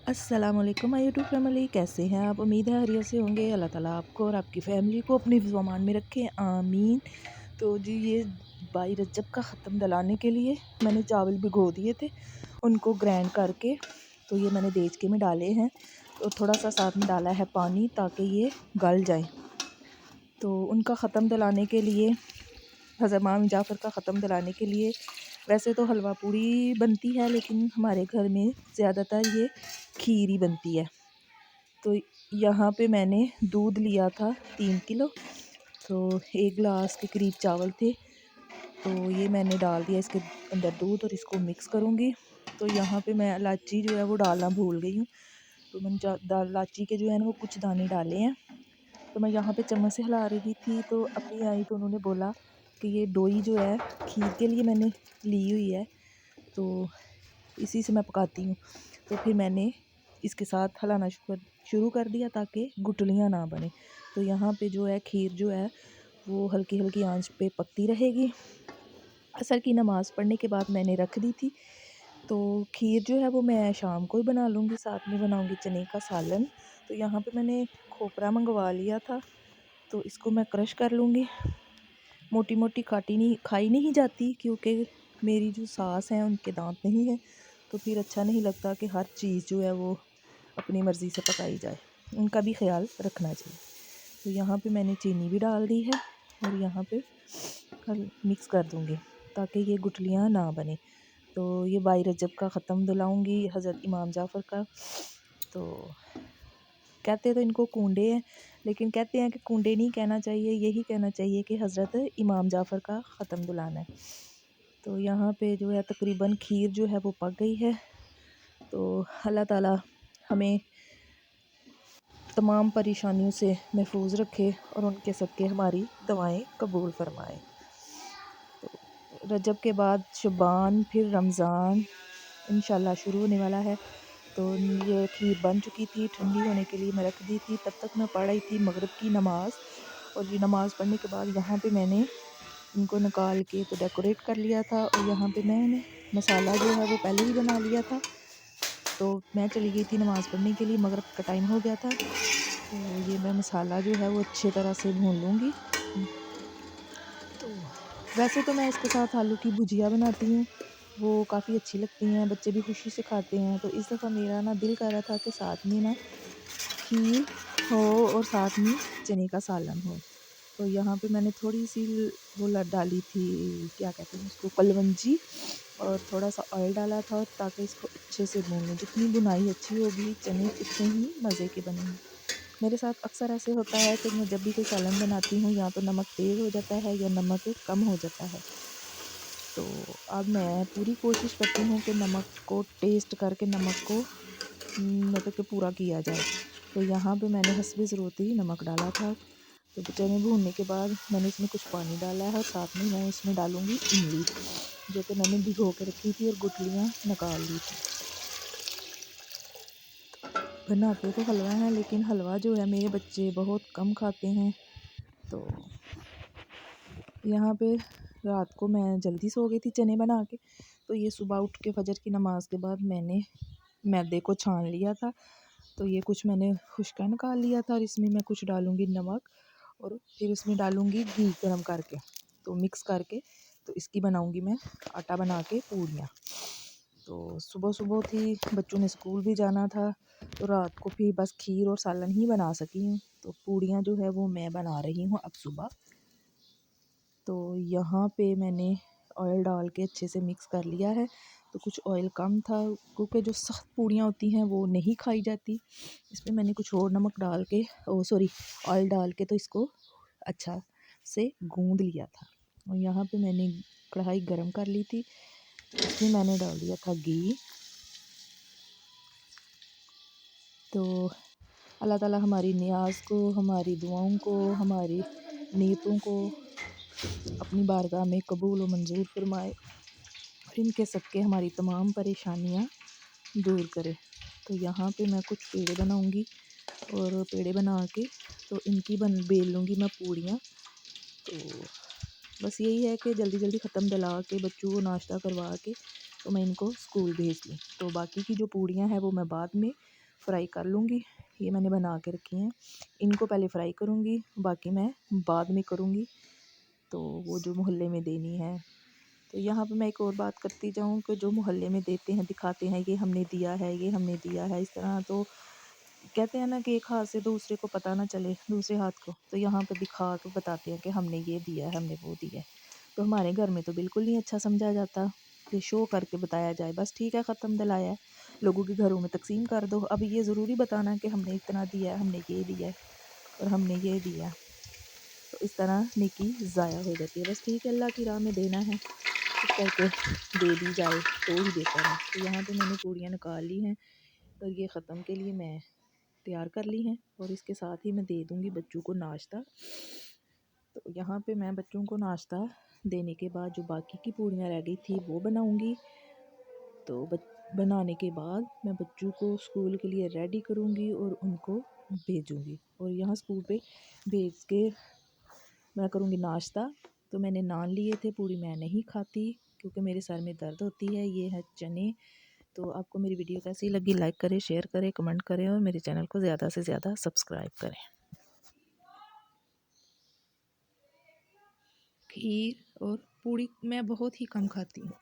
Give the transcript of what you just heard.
अस्सलामुअलैकुम my YouTube family, कैसे हैं आप? उम्मीद है खैरियत से होंगे। अल्लाह ताला आपको और आपकी फ़ैमिली को अपने फ़िज़्म-ओ-अमान में रखे, आमीन। तो जी ये 22 रजब का ख़त्म दिलाने के लिए मैंने चावल भिगो दिए थे, उनको ग्राइंड करके तो ये मैंने देचके में डाले हैं। तो थोड़ा सा साथ में डाला है पानी ताकि ये गल जाए। तो उनका ख़त्म दिलाने के लिए, हज़रत इमाम जाफ़र का ख़त्म दिलाने के लिए वैसे तो हलवा पूड़ी बनती है, लेकिन हमारे घर में ज़्यादातर ये खीर ही बनती है। तो यहाँ पे मैंने दूध लिया था 3 किलो, तो 1 गिलास के करीब चावल थे। तो ये मैंने डाल दिया इसके अंदर दूध और इसको मिक्स करूँगी। तो यहाँ पे मैं इलायची जो है वो डालना भूल गई हूँ, तो मैंने इलायची के जो है ना वो कुछ दाने डाले हैं। तो मैं यहाँ पे चम्मच से हिला रही थी, तो अपनी आई तो उन्होंने बोला कि ये डोई जो है खीर के लिए मैंने ली हुई है, तो इसी से मैं पकाती हूँ। तो फिर मैंने इसके साथ हिलाना शुरू कर दिया ताकि गुठलियाँ ना बने। तो यहाँ पे जो है खीर जो है वो हल्की हल्की आंच पे पकती रहेगी। असर की नमाज़ पढ़ने के बाद मैंने रख दी थी। तो खीर जो है वो मैं शाम को ही बना लूँगी, साथ में बनाऊँगी चने का सालन। तो यहाँ पे मैंने खोपरा मंगवा लिया था, तो इसको मैं क्रश कर लूँगी। मोटी मोटी खाई नहीं जाती, क्योंकि मेरी जो सास हैं उनके दांत नहीं है, तो फिर अच्छा नहीं लगता कि हर चीज़ जो है वो अपनी मर्ज़ी से पकाई जाए, उनका भी ख्याल रखना चाहिए। तो यहाँ पे मैंने चीनी भी डाल दी है और यहाँ पे मिक्स कर दूँगी ताकि ये गुठलियाँ ना बने। तो ये 22 रजब का ख़त्म दिलाऊँगी हज़रत इमाम जाफ़र का। तो कहते तो इनको कूंडे हैं, लेकिन कहते हैं कि कूंडे नहीं कहना चाहिए, यही कहना चाहिए कि हज़रत इमाम जाफ़र का ख़त्म दिलाना है। तो यहाँ पे जो है तकरीबन खीर जो है वो पक गई है। तो अल्लाह ताला हमें तमाम परेशानियों से महफूज रखे और उनके सदक़े हमारी दुआएं कबूल फरमाए। तो रजब के बाद शबान, फिर रमज़ान इंशाल्लाह शुरू होने वाला है। तो ये खीर बन चुकी थी, ठंडी होने के लिए मैं रख दी थी। तब तक मैं पढ़ रही थी मगरिब की नमाज़, और ये नमाज़ पढ़ने के बाद यहाँ पे मैंने इनको निकाल के तो डेकोरेट कर लिया था। और यहाँ पे मैंने मसाला जो है वो पहले ही बना लिया था। तो मैं चली गई थी नमाज़ पढ़ने के लिए, मगरिब का टाइम हो गया था। तो ये मैं मसाला जो है वो अच्छी तरह से भून लूँगी। तो वैसे तो मैं इसके साथ आलू की भुजिया बनाती हूँ, वो काफ़ी अच्छी लगती हैं, बच्चे भी खुशी से खाते हैं। तो इस दफ़ा मेरा ना दिल कर रहा था कि साथ में ना खीर हो और साथ में चने का सालन हो। तो यहाँ पे मैंने थोड़ी सी वो डाली थी, क्या कहते हैं उसको, कलवंजी, और थोड़ा सा ऑयल डाला था ताकि इसको अच्छे से भून लूँ। जितनी भुनाई अच्छी होगी चने उतने ही मज़े के बनेंगे। मेरे साथ अक्सर ऐसे होता है कि मैं जब भी कोई सालन बनाती हूँ, या तो नमक तेज़ हो जाता है या नमक कम हो जाता है। तो अब मैं पूरी कोशिश करती हूँ कि नमक को टेस्ट करके नमक को मतलब कि पूरा किया जाए। तो यहाँ पे मैंने हस्बे ज़रूरत ही नमक डाला था। तो चने भूनने के बाद मैंने इसमें कुछ पानी डाला है, और साथ में मैं इसमें डालूँगी इमली, जो कि मैंने भिगो के रखी थी और गुठलियाँ निकाल ली थी। बनाते तो हलवा है, लेकिन हलवा जो है मेरे बच्चे बहुत कम खाते हैं। तो यहाँ पे रात को मैं जल्दी सो गई थी चने बना के। तो ये सुबह उठ के फजर की नमाज़ के बाद मैंने मैदे को छान लिया था। तो ये कुछ मैंने खुश्का निकाल लिया था, और इसमें मैं कुछ डालूँगी नमक, और फिर इसमें डालूँगी घी गरम करके, तो मिक्स करके तो इसकी बनाऊँगी मैं आटा बना के पूड़ियाँ। तो सुबह सुबह थी, बच्चों ने स्कूल भी जाना था, तो रात को फिर बस खीर और सालन ही बना सकी हूँ। तो पूड़ियाँ जो है वो मैं बना रही हूँ अब सुबह। तो यहाँ पे मैंने ऑयल डाल के अच्छे से मिक्स कर लिया है। तो कुछ ऑयल कम था, क्योंकि जो सख्त पूड़ियाँ होती हैं वो नहीं खाई जाती। इसमें मैंने कुछ और नमक डाल के, ऑयल डाल के तो इसको अच्छा से गूँध लिया था। और यहाँ पे मैंने कढ़ाई गरम कर ली थी, इसमें मैंने डाल दिया था घी। तो अल्लाह ताला हमारी नियाज़ को, हमारी दुआओं को, हमारी नीयतों को अपनी बारगाह में कबूल व मंजूर फरमाए, और इनके सदक़े हमारी तमाम परेशानियाँ दूर करे। तो यहाँ पे मैं कुछ पेड़े बनाऊँगी, और पेड़े बना के तो इनकी बेल लूँगी मैं पूड़ियाँ। तो बस यही है कि जल्दी जल्दी ख़त्म दिला के बच्चों को नाश्ता करवा के तो मैं इनको स्कूल भेज दूँ। तो बाकी की जो पूड़ियाँ हैं वो मैं बाद में फ्राई कर लूँगी। ये मैंने बना के रखी हैं, इनको पहले फ्राई करूँगी, बाकी मैं बाद में करूँगी। तो वो जो मोहल्ले में देनी है, तो यहाँ पे मैं एक और बात करती जाऊँ कि जो मोहल्ले में देते हैं, दिखाते हैं ये हमने दिया है, ये हमने दिया है, इस तरह तो कहते हैं ना कि एक हाथ से दूसरे को पता ना चले दूसरे हाथ को, तो यहाँ पे दिखा के बताते हैं कि हमने ये दिया है, हमने वो दिया है। तो हमारे घर में तो बिल्कुल नहीं अच्छा समझा जाता कि शो करके बताया जाए, बस ठीक है ख़त्म दिलाया है, लोगों के घरों में तकसीम कर दो। अब ये ज़रूरी बताना कि हमने इतना दिया है, हमने ये दिया है और हमने ये दिया है, तो इस तरह नेकी ज़ाया हो जाती है। बस ठीक है, अल्लाह की राह में देना है, चुप करके दे दी जाए तो ही बेहतर है। तो यहाँ पे मैंने पूड़ियाँ निकाल ली हैं और ये ख़त्म के लिए मैं तैयार कर ली हैं, और इसके साथ ही मैं दे दूँगी बच्चों को नाश्ता। तो यहाँ पे मैं बच्चों को नाश्ता देने के बाद जो बाकी की पूड़ियाँ रह गई थी वो बनाऊँगी। तो बनाने के बाद मैं बच्चों को स्कूल के लिए रेडी करूँगी और उनको भेजूँगी, और यहाँ स्कूल पे भेज के मैं करूँगी नाश्ता। तो मैंने नान लिए थे, पूड़ी मैं नहीं खाती क्योंकि मेरे सर में दर्द होती है। ये है चने। तो आपको मेरी वीडियो कैसी लगी, लाइक करें, शेयर करें, कमेंट करें और मेरे चैनल को ज़्यादा से ज़्यादा सब्सक्राइब करें। खीर और पूड़ी मैं बहुत ही कम खाती हूँ।